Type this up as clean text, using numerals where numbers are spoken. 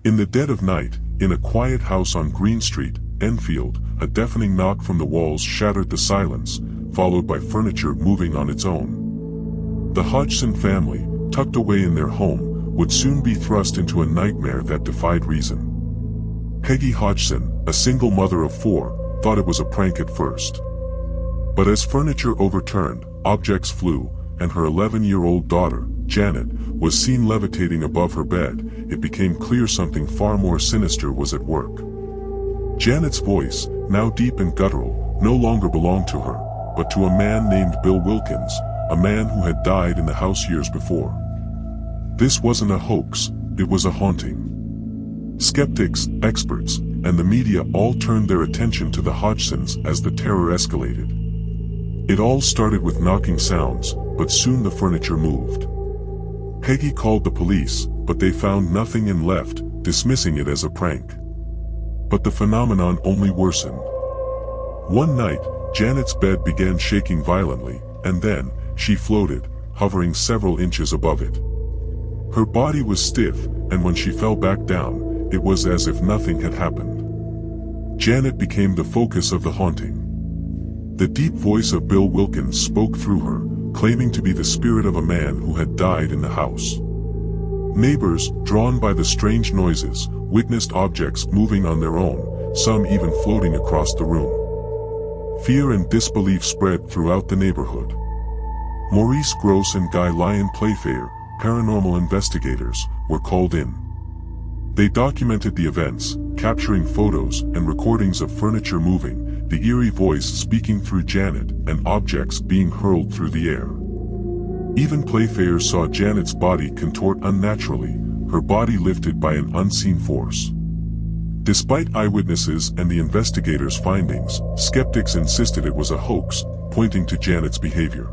In the dead of night, in a quiet house on Green Street, Enfield, a deafening knock from the walls shattered the silence, followed by furniture moving on its own. The Hodgson family, tucked away in their home, would soon be thrust into a nightmare that defied reason. Peggy Hodgson, a single mother of 4, thought it was a prank at first. But as furniture overturned, objects flew, and her 11-year-old daughter, Janet, was seen levitating above her bed, it became clear something far more sinister was at work. Janet's voice, now deep and guttural, no longer belonged to her, but to a man named Bill Wilkins, a man who had died in the house years before. This wasn't a hoax, it was a haunting. Skeptics, experts, and the media all turned their attention to the Hodgsons as the terror escalated. It all started with knocking sounds, but soon the furniture moved. Peggy called the police, but they found nothing and left, dismissing it as a prank. But the phenomenon only worsened. One night, Janet's bed began shaking violently, and then, she floated, hovering several inches above it. Her body was stiff, and when she fell back down, it was as if nothing had happened. Janet became the focus of the haunting. The deep voice of Bill Wilkins spoke through her, claiming to be the spirit of a man who had died in the house. Neighbors, drawn by the strange noises, witnessed objects moving on their own, some even floating across the room. Fear and disbelief spread throughout the neighborhood. Maurice Gross and Guy Lyon Playfair, paranormal investigators, were called in. They documented the events, capturing photos and recordings of furniture moving, the eerie voice speaking through Janet, and objects being hurled through the air. Even Playfair saw Janet's body contort unnaturally, her body lifted by an unseen force. Despite eyewitnesses and the investigators' findings, skeptics insisted it was a hoax, pointing to Janet's behavior.